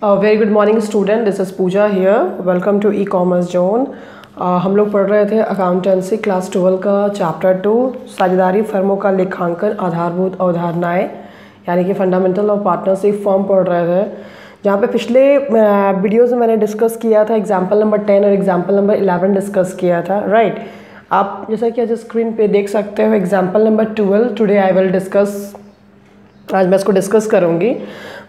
Very good morning student, this is Pooja here. Welcome to e commerce zone. हम लोग पढ़ रहे थे अकाउंटेंसी क्लास 12 का चैप्टर 2 साझेदारी फर्मों का लेखांकन आधारभूत अवधारणाएं यानी कि फंडामेंटल ऑफ पार्टनरशिप फर्म पढ़ रहे थे, जहाँ पे पिछले वीडियोज़ में मैंने डिस्कस किया था एग्जाम्पल नंबर 10 और एग्जाम्पल नंबर 11 डिस्कस किया था, राइट। आप जैसा कि आज स्क्रीन पे देख सकते हो example number 12 today I will discuss. आज मैं इसको डिस्कस करूँगी,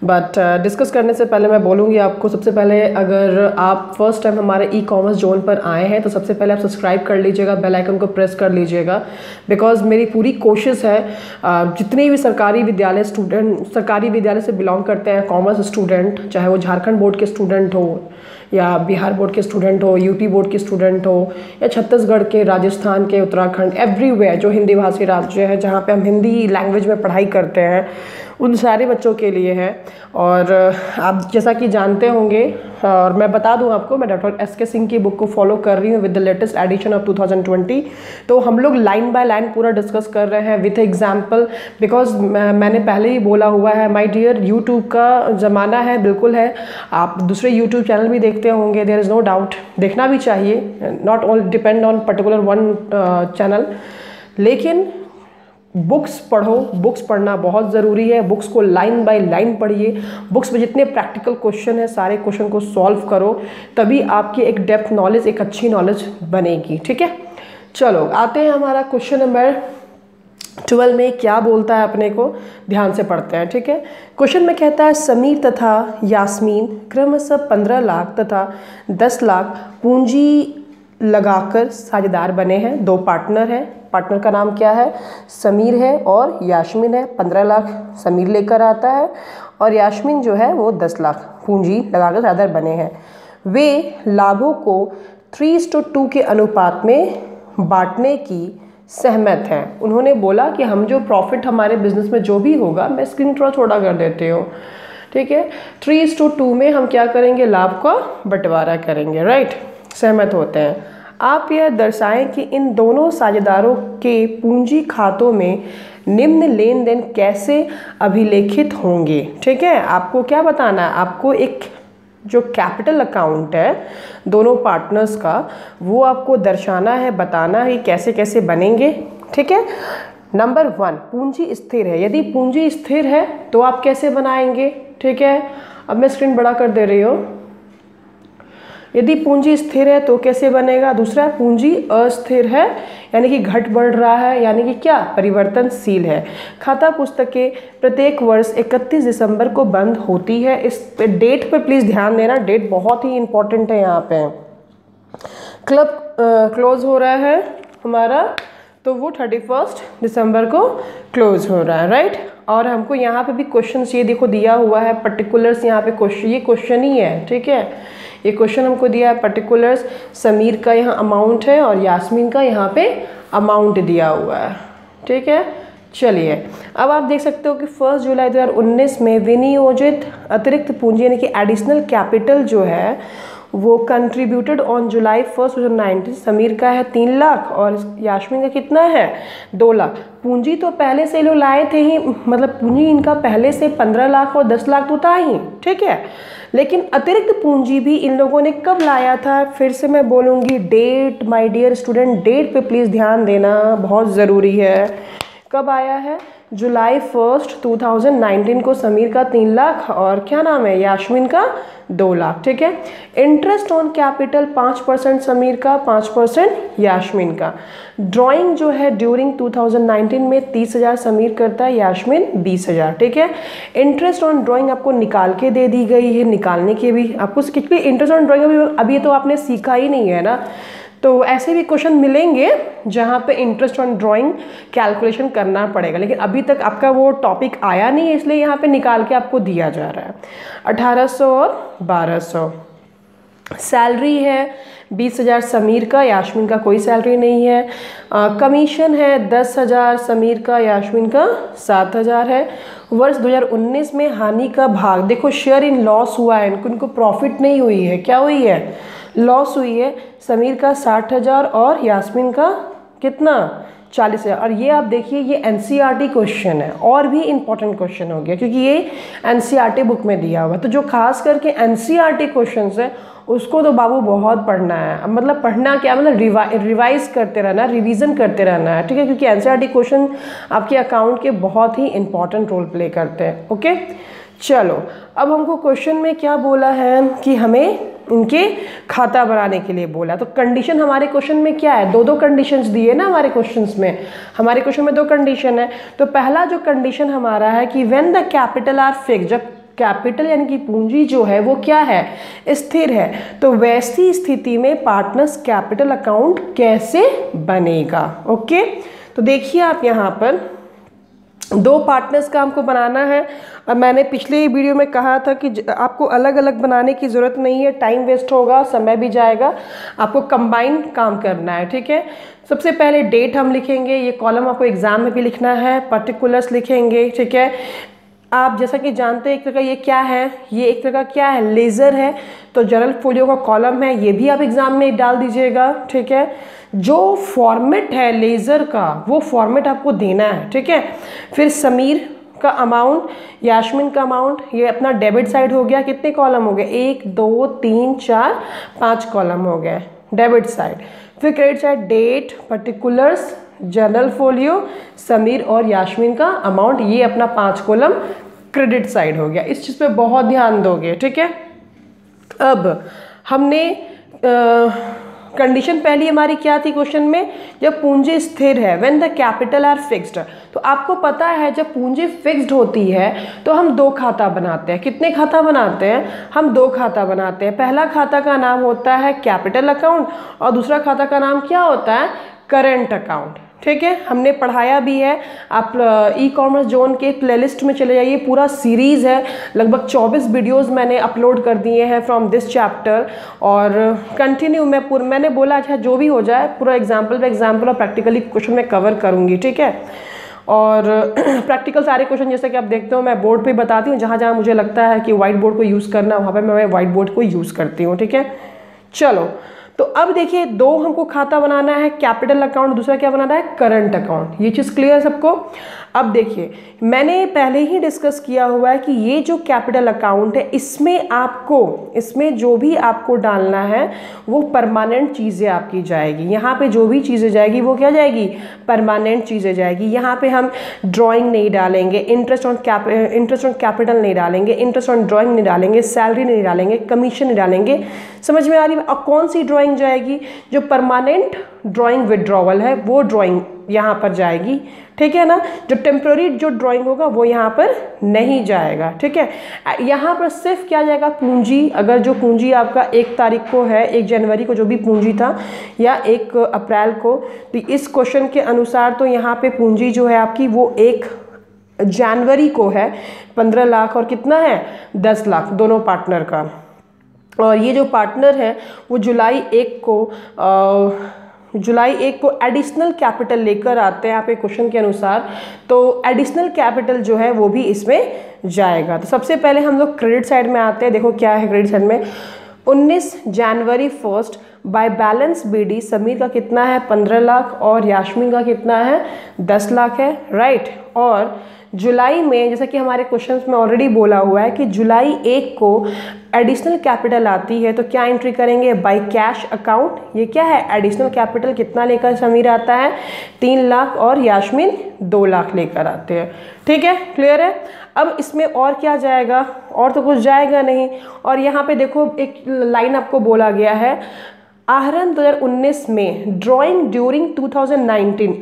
बट डिस्कस करने से पहले मैं बोलूँगी आपको, सबसे पहले अगर आप फर्स्ट टाइम हमारे ई कॉमर्स जोन पर आए हैं तो सबसे पहले आप सब्सक्राइब कर लीजिएगा, बेल आइकन को प्रेस कर लीजिएगा। बिकॉज मेरी पूरी कोशिश है जितने भी सरकारी विद्यालय से बिलोंग करते हैं कॉमर्स स्टूडेंट, चाहे वो झारखंड बोर्ड के स्टूडेंट हो या बिहार बोर्ड के स्टूडेंट हो, यूपी बोर्ड के स्टूडेंट हो या छत्तीसगढ़ के, राजस्थान के, उत्तराखंड, एवरीवेयर जो हिंदी भाषी राज्य है जहाँ पे हम हिंदी लैंग्वेज में पढ़ाई करते हैं, उन सारे बच्चों के लिए है। और आप जैसा कि जानते होंगे, और मैं बता दूं आपको, मैं डॉक्टर एस.के. सिंह की बुक को फॉलो कर रही हूँ with the latest edition of 2020। तो हम लोग लाइन बाय लाइन पूरा डिस्कस कर रहे हैं विथ एग्जाम्पल। बिकॉज मैंने पहले ही बोला हुआ है, माय डियर, यूट्यूब का ज़माना है, बिल्कुल है। आप दूसरे यूट्यूब चैनल भी देखते होंगे, देयर इज़ नो डाउट, देखना भी चाहिए, not all depend on particular one channel. लेकिन बुक्स पढ़ो, बुक्स पढ़ना बहुत ज़रूरी है। बुक्स को लाइन बाय लाइन पढ़िए, बुक्स में जितने प्रैक्टिकल क्वेश्चन है सारे क्वेश्चन को सॉल्व करो, तभी आपकी एक डेप्थ नॉलेज, एक अच्छी नॉलेज बनेगी, ठीक है। चलो आते हैं हमारा क्वेश्चन नंबर 12 में क्या बोलता है अपने को, ध्यान से पढ़ते हैं, ठीक है। क्वेश्चन में कहता है समीर तथा यास्मीन क्रमशः 15 लाख तथा 10 लाख पूंजी लगाकर साझेदार बने हैं। दो पार्टनर हैं, पार्टनर का नाम क्या है, समीर है और यास्मीन है। 15 लाख समीर लेकर आता है और यास्मीन जो है वो 10 लाख पूंजी लगाकर साझेदार बने हैं। वे लाभों को 3:2 के अनुपात में बांटने की सहमत हैं। उन्होंने बोला कि हम जो प्रॉफिट हमारे बिजनेस में जो भी होगा, मैं स्क्रीन थोड़ा छोटा कर देती हूँ, ठीक है, 3:2 में हम क्या करेंगे, लाभ का बंटवारा करेंगे, राइट। सहमत होते हैं। आप यह दर्शाएं कि इन दोनों साझेदारों के पूंजी खातों में निम्न लेन देन कैसे अभिलेखित होंगे, ठीक है। आपको क्या बताना है, आपको एक जो कैपिटल अकाउंट है दोनों पार्टनर्स का, वो आपको दर्शाना है, बताना है कैसे कैसे बनेंगे, ठीक है। नंबर 1, पूंजी स्थिर है। यदि पूंजी स्थिर है तो आप कैसे बनाएंगे, ठीक है। अब मैं स्क्रीन बड़ा कर दे रही हूँ। यदि पूंजी स्थिर है तो कैसे बनेगा। दूसरा, पूंजी अस्थिर है यानी कि घट बढ़ रहा है, यानी कि क्या, परिवर्तनशील है। खाता पुस्तकें प्रत्येक वर्ष 31 दिसंबर को बंद होती है। इस डेट पर प्लीज़ ध्यान देना, डेट बहुत ही इंपॉर्टेंट है यहाँ पे। क्लब क्लोज हो रहा है हमारा, तो वो 31 दिसंबर को क्लोज हो रहा है, राइट। और हमको यहाँ पे भी क्वेश्चन ये देखो दिया हुआ है, पर्टिकुलर्स यहाँ पे क्वेश्चन, ये क्वेश्चन ही है, ठीक है। ये क्वेश्चन हमको दिया है पर्टिकुलर्स, समीर का यहाँ अमाउंट है और यास्मीन का यहाँ पे अमाउंट दिया हुआ है, ठीक है। चलिए अब आप देख सकते हो कि 1 जुलाई 2019 में विनियोजित अतिरिक्त पूंजी यानी कि एडिशनल कैपिटल जो है वो कंट्रीब्यूटेड ऑन जुलाई 1, 2019 समीर का है 3 लाख और यास्मीन का कितना है, 2 लाख। पूंजी तो पहले से लोग लाए थे ही, मतलब पूंजी इनका पहले से 15 लाख और 10 लाख तो था ही, ठीक है। लेकिन अतिरिक्त पूंजी भी इन लोगों ने कब लाया था, फिर से मैं बोलूँगी date, my dear student, date पे प्लीज़ ध्यान देना, बहुत ज़रूरी है। कब आया है, जुलाई 1, 2019 को समीर का 3 लाख और क्या नाम है, यास्मीन का 2 लाख, ठीक है। इंटरेस्ट ऑन कैपिटल 5% समीर का, 5% यास्मीन का। ड्राइंग जो है ड्यूरिंग 2019 में 30,000 समीर करता है, यास्मीन 20,000, ठीक है। इंटरेस्ट ऑन ड्राइंग आपको निकाल के दे दी गई है, निकालने के भी आपको इंटरेस्ट ऑन ड्राइंग अभी तो आपने सीखा ही नहीं है ना, तो ऐसे भी क्वेश्चन मिलेंगे जहाँ पे इंटरेस्ट ऑन ड्राइंग कैलकुलेशन करना पड़ेगा, लेकिन अभी तक आपका वो टॉपिक आया नहीं है, इसलिए यहाँ पे निकाल के आपको दिया जा रहा है। 1800 और 1200 सैलरी है 20,000 समीर का, यास्मीन का कोई सैलरी नहीं है। कमीशन है 10,000 समीर का, यास्मीन का 7,000 है। वर्ष 2019 में हानि का भाग, देखो शेयर इन लॉस हुआ है, इनको प्रॉफिट नहीं हुई है, क्या हुई है, लॉस हुई है। समीर का 60,000 और यास्मीन का कितना, 40,000। और ये आप देखिए ये एनसीईआरटी क्वेश्चन है और भी इम्पोर्टेंट क्वेश्चन हो गया क्योंकि ये एनसीईआरटी बुक में दिया हुआ है। तो जो खास करके एनसीईआरटी क्वेश्चन है उसको तो बाबू बहुत पढ़ना है। मतलब पढ़ना क्या, मतलब रिवाइज करते रहना, रिवीजन करते रहना है, ठीक है, क्योंकि एनसीईआरटी क्वेश्चन आपके अकाउंट के बहुत ही इंपॉर्टेंट रोल प्ले करते हैं। ओके चलो, अब हमको क्वेश्चन में क्या बोला है कि हमें इनके खाता बनाने के लिए बोला। तो कंडीशन हमारे क्वेश्चन में क्या है, दो कंडीशंस दिए ना हमारे क्वेश्चंस में। हमारे क्वेश्चन में 2 कंडीशन है। तो पहला जो कंडीशन हमारा है कि when the capital R fixed, जब कैपिटल यानी कि पूंजी जो है वो क्या है, स्थिर है, तो वैसी स्थिति में पार्टनर्स कैपिटल अकाउंट कैसे बनेगा। ओके तो देखिए आप यहाँ पर 2 पार्टनर्स का हमको बनाना है। अब मैंने पिछले वीडियो में कहा था कि आपको अलग अलग बनाने की ज़रूरत नहीं है, टाइम वेस्ट होगा, समय भी जाएगा, आपको कंबाइन काम करना है, ठीक है। सबसे पहले डेट हम लिखेंगे, ये कॉलम आपको एग्जाम में भी लिखना है, पर्टिकुलर्स लिखेंगे, ठीक है। आप जैसा कि जानते हैं एक तरह का ये क्या है, ये एक तरह का क्या है, लेज़र है, तो जनरल फोलियो का कॉलम है, ये भी आप एग्जाम में डाल दीजिएगा, ठीक है। जो फॉर्मेट है लेज़र का वो फॉर्मेट आपको देना है, ठीक है। फिर समीर का अमाउंट, यास्मीन का अमाउंट, ये अपना डेबिट साइड हो गया। कितने कॉलम हो गए, 1 2 3 4 5 कॉलम हो गए डेबिट साइड। फिर credit side, date, particulars, general folio, Sameer और यास्मीन का अमाउंट, ये अपना 5 कॉलम क्रेडिट साइड हो गया। इस चीज़ पे बहुत ध्यान दोगे, ठीक है। अब हमने कंडीशन पहली हमारी क्या थी क्वेश्चन में, जब पूंजी स्थिर है, when the capital R fixed. तो आपको पता है जब पूंजी फिक्स्ड होती है तो हम 2 खाता बनाते हैं। कितने खाता बनाते हैं, हम 2 खाता बनाते हैं। पहला खाता का नाम होता है कैपिटल अकाउंट और दूसरा खाता का नाम क्या होता है, करंट अकाउंट, ठीक है। हमने पढ़ाया भी है, आप ई कॉमर्स जोन के प्लेलिस्ट में चले जाइए, पूरा सीरीज़ है, लगभग 24 वीडियोस मैंने अपलोड कर दिए हैं फ्रॉम दिस चैप्टर। और कंटिन्यू मैंने बोला अच्छा जो भी हो जाए पूरा एग्जाम्पल बाय एग्जाम्पल और प्रैक्टिकली क्वेश्चन में कवर करूँगी, ठीक है। और प्रैक्टिकल सारे क्वेश्चन जैसे कि आप देखते हो मैं बोर्ड पे बताती हूँ, जहाँ जहाँ मुझे लगता है कि वाइट बोर्ड को यूज़ करना वहाँ पे मैं वाइट बोर्ड को यूज़ करती हूँ, ठीक है। चलो तो अब देखिए 2 हमको खाता बनाना है, कैपिटल अकाउंट, दूसरा क्या बनाना है, करंट अकाउंट। ये चीज़ क्लियर है सबको। अब देखिए मैंने पहले ही डिस्कस किया हुआ है कि ये जो कैपिटल अकाउंट है इसमें जो भी आपको डालना है वो परमानेंट चीज़ें आपकी जाएगी। यहाँ पे जो भी चीज़ें जाएगी वो क्या जाएगी, परमानेंट चीज़ें जाएगी। यहाँ पे हम ड्राइंग नहीं डालेंगे, इंटरेस्ट ऑन कैपिटल नहीं डालेंगे, इंटरेस्ट ऑन ड्राइंग नहीं डालेंगे, सैलरी नहीं डालेंगे, कमीशन नहीं डालेंगे। समझ में आ रही है। और कौन सी ड्राइंग जाएगी, जो परमानेंट ड्राइंग विड्रॉवल है वो ड्राइंग यहाँ पर जाएगी, ठीक है ना। जो टेम्प्रोरी जो ड्राइंग होगा वो यहाँ पर नहीं जाएगा, ठीक है। यहाँ पर सिर्फ क्या जाएगा, पूंजी। अगर जो पूंजी आपका 1 तारीख को है, 1 जनवरी को जो भी पूंजी था या 1 अप्रैल को, तो इस क्वेश्चन के अनुसार तो यहाँ पे पूंजी जो है आपकी वो 1 जनवरी को है 15 लाख और कितना है 10 लाख दोनों पार्टनर का। और ये जो पार्टनर है वो जुलाई 1 को एडिशनल कैपिटल लेकर आते हैं आपके क्वेश्चन के अनुसार, तो एडिशनल कैपिटल जो है वो भी इसमें जाएगा। तो सबसे पहले हम लोग क्रेडिट साइड में आते हैं। देखो क्या है क्रेडिट साइड में, 19 जनवरी 1 बाय बैलेंस बीडी समीर का कितना है 15 लाख और यास्मीन का कितना है 10 लाख है, राइट। और जुलाई में जैसा कि हमारे क्वेश्चंस में ऑलरेडी बोला हुआ है कि जुलाई 1 को एडिशनल कैपिटल आती है तो क्या एंट्री करेंगे, बाय कैश अकाउंट। ये क्या है, एडिशनल कैपिटल कितना लेकर समीर आता है 3 लाख और यास्मीन 2 लाख लेकर आते हैं, ठीक है, क्लियर है। अब इसमें और क्या जाएगा, और तो कुछ जाएगा नहीं। और यहाँ पे देखो एक लाइन आपको बोला गया है, आहरण 2019 में ड्राइंग ड्यूरिंग 2019।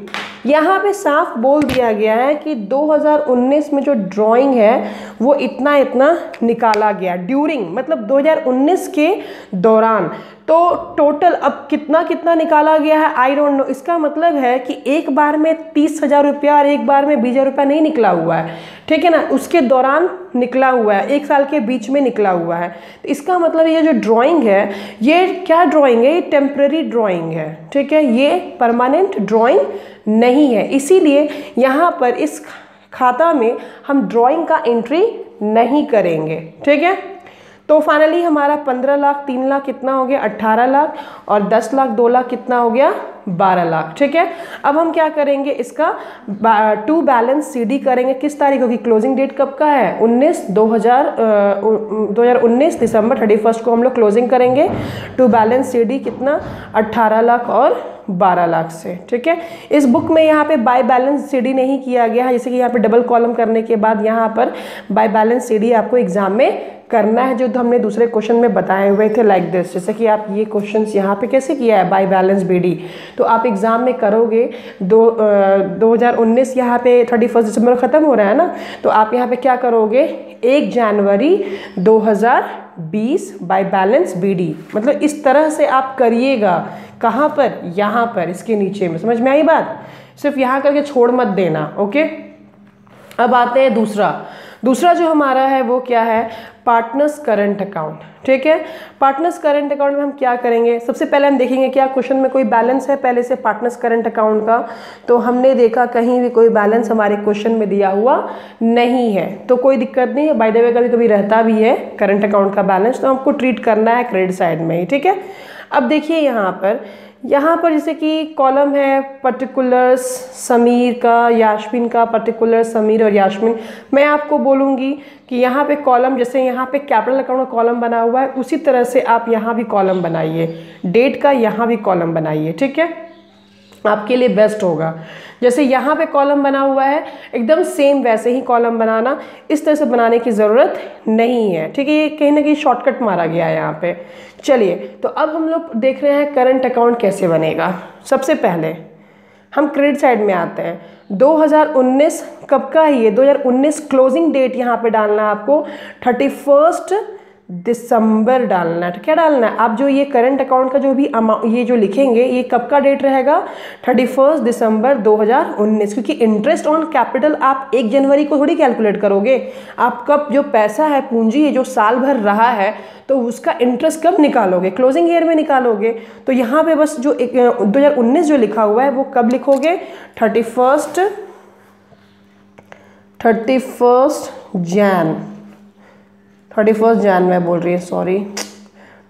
यहाँ पे साफ बोल दिया गया है कि 2019 में जो ड्राइंग है वो इतना इतना निकाला गया, ड्यूरिंग मतलब 2019 के दौरान। तो टोटल अब कितना कितना निकाला गया है आई डोंट नो। इसका मतलब है कि एक बार में 30,000 रुपया और एक बार में 20,000 रुपया नहीं निकला हुआ है, ठीक है ना, उसके दौरान निकला हुआ है, 1 साल के बीच में निकला हुआ है। तो इसका मतलब ये जो ड्राइंग है ये क्या ड्राइंग है, ये टेम्परेरी ड्राइंग है, ठीक है, ये परमानेंट ड्राइंग नहीं है। इसीलिए यहाँ पर इस खाता में हम ड्राइंग का एंट्री नहीं करेंगे, ठीक है। तो फाइनली हमारा 15 लाख 3 लाख कितना हो गया 18 लाख और 10 लाख 2 लाख कितना हो गया 12 लाख। ठीक है, अब हम क्या करेंगे, इसका टू बैलेंस CD करेंगे। किस तारीख होगी, क्लोजिंग डेट कब का है, 2019 दिसंबर 31 को हम लोग क्लोजिंग करेंगे। टू बैलेंस CD कितना, 18 लाख और 12 लाख से। ठीक है, इस बुक में यहाँ पे बाय बैलेंस CD नहीं किया गया है, जैसे कि यहाँ पे डबल कॉलम करने के बाद यहाँ पर बाय बैलेंस CD आपको एग्जाम में करना है, जो हमने दूसरे क्वेश्चन में बताए हुए थे लाइक दिस। जैसे कि आप ये क्वेश्चंस यहाँ पे कैसे किया है, बाय बैलेंस BD, तो आप एग्जाम में करोगे 2019 यहाँ पे 31 दिसंबर ख़त्म हो रहा है ना, तो आप यहाँ पे क्या करोगे, 1 जनवरी 2020 बाय बैलेंस BD, मतलब इस तरह से आप करिएगा। कहाँ पर, यहाँ पर इसके नीचे में। समझ में आई बात, सिर्फ यहाँ करके छोड़ मत देना। ओके, अब आते हैं दूसरा जो हमारा है वो क्या है, पार्टनर्स करंट अकाउंट। ठीक है, पार्टनर्स करंट अकाउंट में हम क्या करेंगे, सबसे पहले हम देखेंगे क्या क्वेश्चन में कोई बैलेंस है पहले से पार्टनर्स करंट अकाउंट का। तो हमने देखा कहीं भी कोई बैलेंस हमारे क्वेश्चन में दिया हुआ नहीं है, तो कोई दिक्कत नहीं है। बाय द वे कभी कभी रहता भी है करंट अकाउंट का बैलेंस, तो हमको ट्रीट करना है क्रेडिट साइड में ही। ठीक है, अब देखिए यहाँ पर जैसे कि कॉलम है पर्टिकुलर्स समीर का, यास्मीन का, पर्टिकुलर समीर और यास्मीन। मैं आपको बोलूँगी कि यहाँ पे कॉलम, जैसे यहाँ पे कैपिटल अकाउंट का कॉलम बना हुआ है, उसी तरह से आप यहाँ भी कॉलम बनाइए, डेट का यहाँ भी कॉलम बनाइए। ठीक है, आपके लिए बेस्ट होगा। जैसे यहाँ पे कॉलम बना हुआ है, एकदम सेम वैसे ही कॉलम बनाना, इस तरह से बनाने की ज़रूरत नहीं है। ठीक है, ये कहीं ना कहीं शॉर्टकट मारा गया है यहाँ पे। चलिए, तो अब हम लोग देख रहे हैं करंट अकाउंट कैसे बनेगा। सबसे पहले हम क्रेडिट साइड में आते हैं। 2019 कब का है ये, 2019 क्लोजिंग डेट यहाँ पे डालना है आपको, 31 दिसंबर डालना है। क्या डालना है, आप जो ये करंट अकाउंट का जो भी अमाउंट ये जो लिखेंगे, ये कब का डेट रहेगा, 31 दिसंबर 2019, क्योंकि इंटरेस्ट ऑन कैपिटल आप 1 जनवरी को थोड़ी कैलकुलेट करोगे। आप कब जो पैसा है, पूंजी है जो साल भर रहा है, तो उसका इंटरेस्ट कब निकालोगे, क्लोजिंग ईयर में निकालोगे। तो यहाँ पे बस जो 2019 जो लिखा हुआ है वो कब लिखोगे, 31 जैन मैं बोल रही हूँ, सॉरी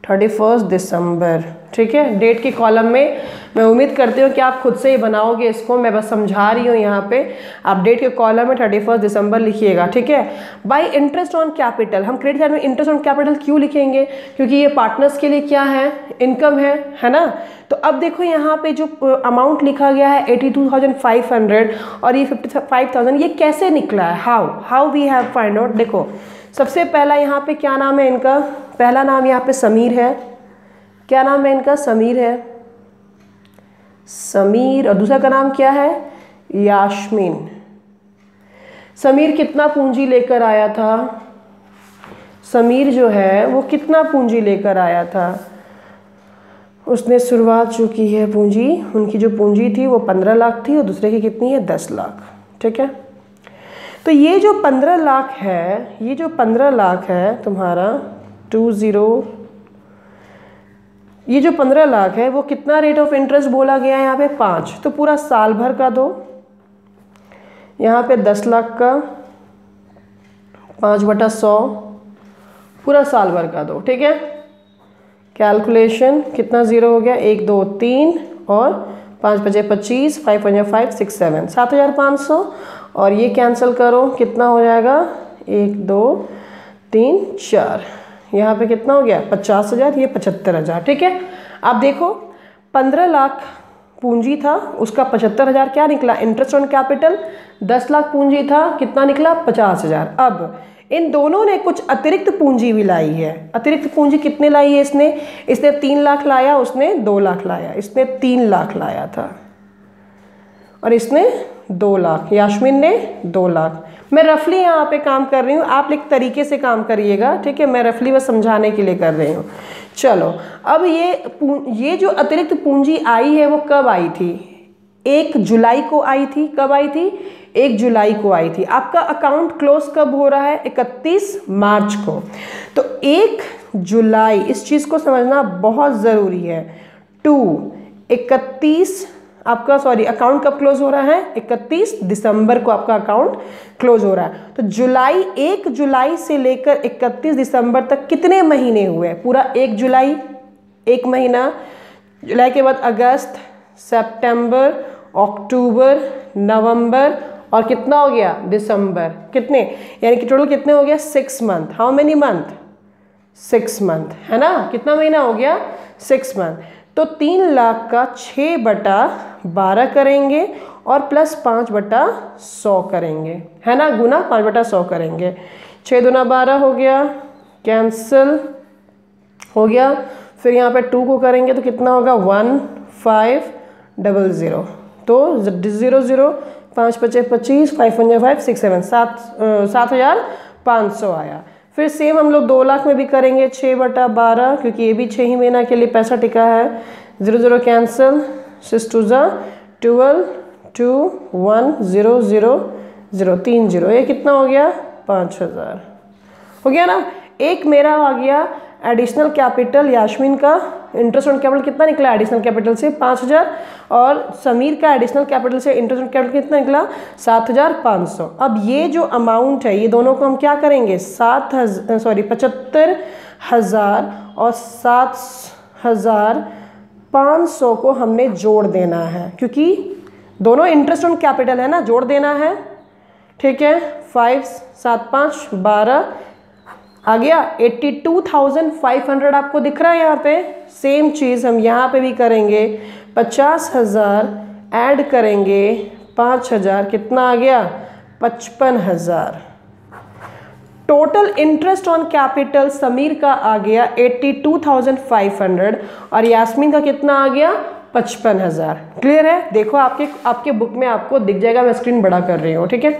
31 दिसंबर। ठीक है, डेट के कॉलम में मैं उम्मीद करती हूँ कि आप खुद से ही बनाओगे इसको, मैं बस समझा रही हूँ यहाँ पे। आप डेट के कॉलम में 31 दिसंबर लिखिएगा। ठीक है, बाय इंटरेस्ट ऑन कैपिटल, हम क्रेडिट साइड में इंटरेस्ट ऑन कैपिटल क्यों लिखेंगे, क्योंकि ये पार्टनर्स के लिए क्या है, इनकम है ना। तो अब देखो यहाँ पे जो अमाउंट लिखा गया है 82,500 और ये 55,000, ये कैसे निकला है, how we have find out. देखो सबसे पहला यहाँ पे क्या नाम है इनका, पहला नाम यहाँ पे समीर है। क्या नाम है इनका, समीर है, समीर, और दूसरा का नाम क्या है, यास्मीन। समीर कितना पूंजी लेकर आया था, समीर जो है वो कितना पूंजी लेकर आया था, उसने शुरुआत जो की है पूंजी, उनकी जो पूंजी थी वो 15 लाख थी और दूसरे की कितनी है, 10 लाख। ठीक है, तो ये जो 15 लाख है, ये जो 15 लाख है तुम्हारा 20, ये जो 15 लाख है वो कितना रेट ऑफ इंटरेस्ट बोला गया है यहाँ पे, 5। तो पूरा साल भर का दो, यहाँ पे 10 लाख का 5/100 पूरा साल भर का दो। ठीक है, कैलकुलेशन कितना ज़ीरो हो गया, 1 2 3 और 5 5 25, 5 5 6 7, 7,500 और ये कैंसिल करो, कितना हो जाएगा, 1 2 3 4, यहाँ पे कितना हो गया, 50,000, ये 75,000। ठीक है, आप देखो 15 लाख पूंजी था, उसका 75,000 क्या निकला, इंटरेस्ट ऑन कैपिटल। 10 लाख पूंजी था, कितना निकला, 50,000। अब इन दोनों ने कुछ अतिरिक्त पूंजी भी लाई है। अतिरिक्त पूंजी कितने लाई है इसने 3 लाख लाया, उसने 2 लाख लाया, इसने 3 लाख लाया था और इसने 2 लाख, यास्मीन ने 2 लाख। मैं रफली यहाँ पे काम कर रही हूँ, आप एक तरीके से काम करिएगा। ठीक है, मैं रफली बस समझाने के लिए कर रही हूँ। चलो, अब ये जो अतिरिक्त पूंजी आई है वो कब आई थी, 1 जुलाई को आई थी। कब आई थी, 1 जुलाई को आई थी। आपका अकाउंट क्लोज कब हो रहा है, 31 मार्च को। तो 1 जुलाई, इस चीज़ को समझना बहुत ज़रूरी है। 31 आपका अकाउंट कब क्लोज हो रहा है, 31 दिसंबर को आपका अकाउंट क्लोज हो रहा है। तो जुलाई, 1 जुलाई से लेकर 31 दिसंबर तक कितने महीने हुए, पूरा 1 जुलाई 1 महीना, जुलाई के बाद अगस्त, सितंबर, अक्टूबर, नवंबर और कितना हो गया दिसंबर। कितने, यानी कि टोटल कितने हो गया 6 month. How many month, 6 month, है ना। कितना महीना हो गया 6 मंथ। तो 3 लाख का 6/12 करेंगे और प्लस 5/100 करेंगे, है ना, गुना 5/100 करेंगे। 6 दूना 12 हो गया, कैंसिल हो गया। फिर यहाँ पे 2 को करेंगे तो कितना होगा 1500। तो 00, 5 पचे 25, 5 1 5, 6 7, 7,500 आया। फिर सेम हम लोग 2 लाख में भी करेंगे 6/12, क्योंकि ये भी 6 ही महीना के लिए पैसा टिका है। 0 कैंसिल, 6 2 12, 2 1 0 0 0, 3 0, ये कितना हो गया 5000 हो गया ना। एक मेरा आ गया एडिशनल कैपिटल, यास्मीन का इंटरेस्ट ऑन कैपिटल कितना निकला एडिशनल कैपिटल से 5000, और समीर का एडिशनल कैपिटल से इंटरेस्ट ऑन कैपिटल कितना निकला 7500। अब ये जो अमाउंट है ये दोनों को हम क्या करेंगे 75,000 और 7,500 को हमने जोड़ देना है, क्योंकि दोनों इंटरेस्ट ऑन कैपिटल है ना, जोड़ देना है। ठीक है, 5 7 5 12 आ गया 82,500 आपको दिख रहा है यहाँ पे। सेम चीज़ हम यहाँ पे भी करेंगे, 50,000 ऐड करेंगे 5,000, कितना आ गया 55,000। Total interest on capital Sameer का आ गया 82,500 और यास्मीन का कितना आ गया 55,000। क्लियर है, देखो आपके बुक में आपको दिख जाएगा, मैं स्क्रीन बड़ा कर रही हूँ। ठीक है,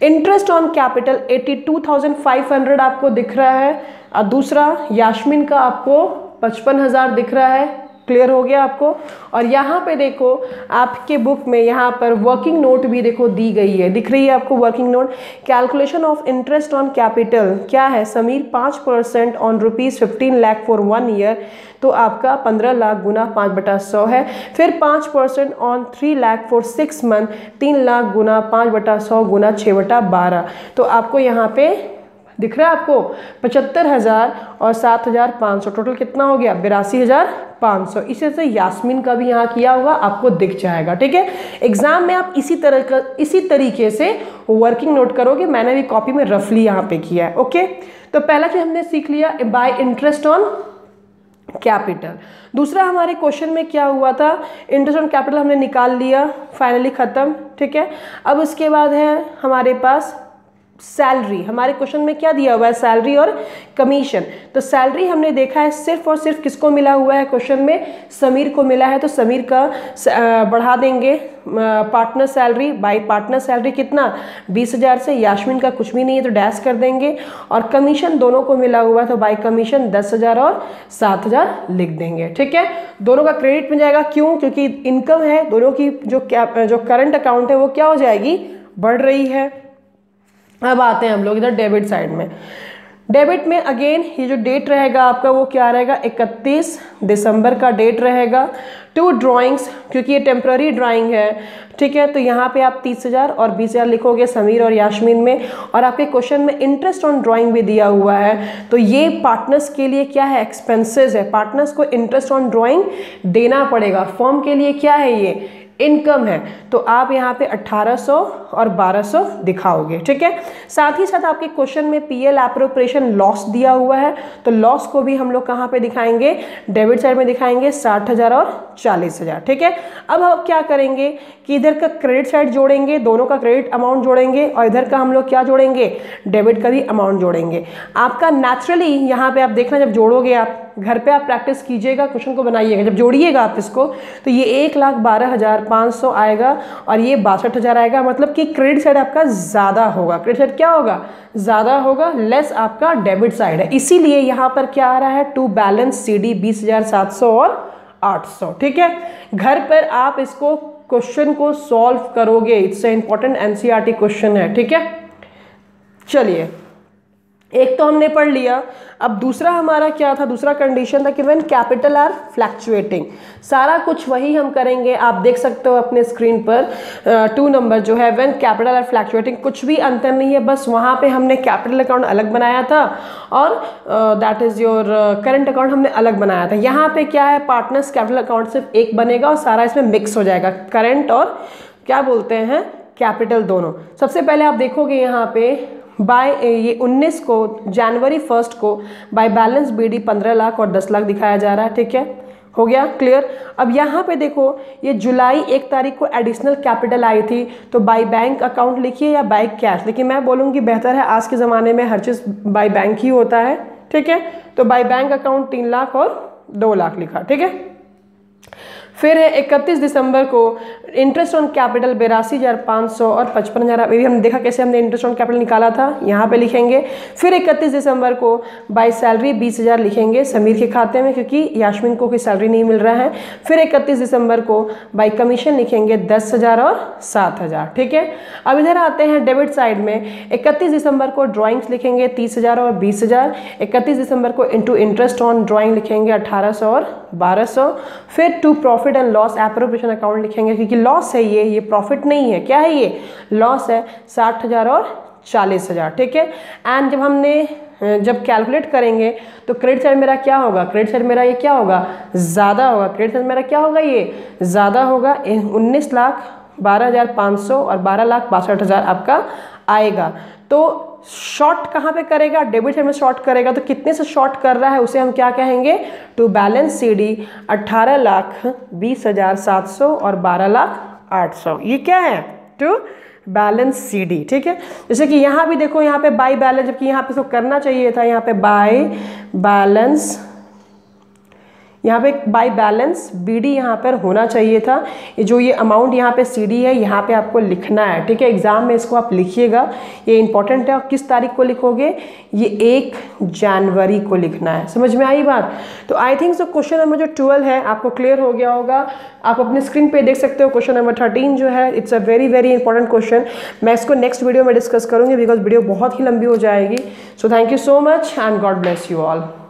इंटरेस्ट ऑन कैपिटल 82,500 आपको दिख रहा है और दूसरा यास्मीन का आपको 55,000 दिख रहा है। क्लियर हो गया आपको। और यहाँ पे देखो आपके बुक में यहाँ पर वर्किंग नोट भी देखो दी गई है, दिख रही है आपको working note. Calculation of interest on capital क्या है Sameer 5% on ₹15 lakh for 1 year, तो आपका 15 लाख गुना 5/100 है। फिर 5% on 3 lakh for 6 month, 3 lakh गुना 5/100 गुना 6/12, तो आपको यहाँ पे दिख रहा है आपको 75,000 और 7,500, टोटल कितना हो गया 82,500। इसी से यास्मीन का भी यहाँ किया होगा, आपको दिख जाएगा। ठीक है, एग्जाम में आप इसी तरीके से वर्किंग नोट करोगे, मैंने भी कॉपी में रफली यहाँ पे किया है। ओके, तो पहला चीज हमने सीख लिया बाय इंटरेस्ट ऑन कैपिटल। दूसरा हमारे क्वेश्चन में क्या हुआ था, इंटरेस्ट ऑन कैपिटल हमने निकाल लिया, फाइनली खत्म। ठीक है, अब उसके बाद है हमारे पास सैलरी। हमारे क्वेश्चन में क्या दिया हुआ है सैलरी और कमीशन। तो सैलरी हमने देखा है सिर्फ और सिर्फ किसको मिला हुआ है क्वेश्चन में, समीर को मिला है, तो समीर का बढ़ा देंगे partner salary bye partner salary कितना 20,000 से, यास्मीन का कुछ भी नहीं है तो डैश कर देंगे, और कमीशन दोनों को मिला हुआ है तो बाय कमीशन 10,000 और 7,000 लिख देंगे। ठीक है, दोनों का क्रेडिट मिल जाएगा, क्यों, क्योंकि इनकम है दोनों की, जो करंट अकाउंट है वो क्या हो जाएगी बढ़ रही है। अब आते हैं हम लोग इधर डेबिट साइड में। डेबिट में अगेन ये जो डेट रहेगा आपका वो क्या रहेगा 31 दिसंबर का डेट रहेगा। 2 ड्राइंग्स, क्योंकि ये टेम्प्ररी ड्राइंग है। ठीक है, तो यहाँ पे आप 30,000 और 20,000 लिखोगे समीर और यास्मीन में, और आपके क्वेश्चन में इंटरेस्ट ऑन ड्राइंग भी दिया हुआ है, तो ये पार्टनर्स के लिए क्या है एक्सपेंसेस है, पार्टनर्स को इंटरेस्ट ऑन ड्राइंग देना पड़ेगा। फर्म के लिए क्या है ये इनकम है, तो आप यहाँ पे 1800 और 1200 दिखाओगे। ठीक है, साथ ही साथ आपके क्वेश्चन में पीएल एप्रोप्रिएशन लॉस दिया हुआ है, तो लॉस को भी हम लोग कहाँ पे दिखाएंगे डेबिट साइड में दिखाएंगे 60,000 और 40,000। ठीक है, अब हम क्या करेंगे कि इधर का क्रेडिट साइड जोड़ेंगे, दोनों का क्रेडिट अमाउंट जोड़ेंगे, और इधर का हम लोग क्या जोड़ेंगे डेबिट का भी अमाउंट जोड़ेंगे। आपका नेचुरली यहाँ पे आप देखना, जब जोड़ोगे आप घर पे आप प्रैक्टिस कीजिएगा, क्वेश्चन को बनाइएगा, जब जोड़िएगा आप इसको तो ये 1,12,500 आएगा और ये 62,000 आएगा, मतलब कि क्रेडिट साइड आपका ज़्यादा होगा। क्रेडिट साइड क्या होगा ज़्यादा होगा, लेस आपका डेबिट साइड है, इसीलिए यहाँ पर क्या आ रहा है टू बैलेंस CD 20,700 और 800। ठीक है, घर पर आप इसको क्वेश्चन को सॉल्व करोगे, it's a important NCERT question है। ठीक है, चलिए एक तो हमने पढ़ लिया। अब दूसरा हमारा क्या था, दूसरा कंडीशन था कि व्हेन कैपिटल आर फ्लैक्चुएटिंग। सारा कुछ वही हम करेंगे, आप देख सकते हो अपने स्क्रीन पर 2 नंबर जो है व्हेन कैपिटल आर फ्लैक्चुएटिंग, कुछ भी अंतर नहीं है, बस वहाँ पे हमने कैपिटल अकाउंट अलग बनाया था और that is your current account हमने अलग बनाया था। यहाँ पे क्या है, पार्टनर्स कैपिटल अकाउंट सिर्फ एक बनेगा और सारा इसमें मिक्स हो जाएगा, करंट और क्या बोलते हैं कैपिटल दोनों। सबसे पहले आप देखोगे यहाँ पे बाय ये 19 को जनवरी 1 को बाय बैलेंस बीडी 15 लाख और 10 लाख दिखाया जा रहा है। ठीक है, हो गया क्लियर। अब यहाँ पे देखो ये जुलाई 1 तारीख को एडिशनल कैपिटल आई थी, तो बाय बैंक अकाउंट लिखिए या बाय कैश, लेकिन मैं बोलूँगी बेहतर है, आज के ज़माने में हर चीज़ बाय बैंक ही होता है। ठीक है, तो बाय बैंक अकाउंट 3 लाख और 2 लाख लिखा। ठीक है, फिर है 31 दिसंबर को इंटरेस्ट ऑन कैपिटल 82,500 और 55,000। अभी हमने देखा कैसे हमने इंटरेस्ट ऑन कैपिटल निकाला था, यहाँ पे लिखेंगे। फिर 31 दिसंबर को बाय सैलरी 20,000 लिखेंगे समीर के खाते में, क्योंकि यास्मीन को कोई सैलरी नहीं मिल रहा है। फिर 31 दिसंबर को बाय कमीशन लिखेंगे 10,000 और 7,000। ठीक है, अब इधर आते हैं डेबिट साइड में। 31 दिसंबर को ड्राइंग्स लिखेंगे 30,000 और 20,000। 31 दिसंबर को इंटू इंटरेस्ट ऑन ड्राइंग लिखेंगे 1,800 और 1,200। फिर to profit and loss appropriation account लिखेंगे, क्योंकि लॉस है ये प्रॉफिट नहीं है। क्या है, ये लॉस है 60,000 और 40,000। ठीक है, एंड जब कैलकुलेट करेंगे तो क्रेडिट साइड मेरा क्या होगा, क्रेडिट साइड मेरा ये क्या होगा, ज़्यादा होगा। क्रेडिट साइड मेरा क्या होगा, ये ज़्यादा होगा। 19,12,500 और 12,62,000 आपका आएगा। तो शॉर्ट कहाँ पे करेगा, डेबिट साइड में शॉर्ट करेगा, तो कितने से शॉर्ट कर रहा है उसे हम क्या कहेंगे, टू बैलेंस CD 18,20,700 और 12,08,000। ये क्या है, टू बैलेंस CD। ठीक है, जैसे कि यहाँ भी देखो, यहाँ पे बाय बैलेंस, जबकि यहाँ पे तो करना चाहिए था, यहाँ पे बाय बैलेंस, यहाँ पे बाय बैलेंस BD यहाँ पर होना चाहिए था। ये जो ये अमाउंट यहाँ पे CD है, यहाँ पे आपको लिखना है। ठीक है, एग्जाम में इसको आप लिखिएगा, ये इंपॉर्टेंट है। और किस तारीख को लिखोगे, ये 1 जनवरी को लिखना है। समझ में आई बात। तो I think so question number जो 12 है आपको क्लियर हो गया होगा। आप अपने स्क्रीन पे देख सकते हो क्वेश्चन नंबर 13 जो है, it's a very very important question. मैं इसको नेक्स्ट वीडियो में डिस्कस करूँगी, बिकॉज वीडियो बहुत ही लंबी हो जाएगी। So thank you so much and God bless you all.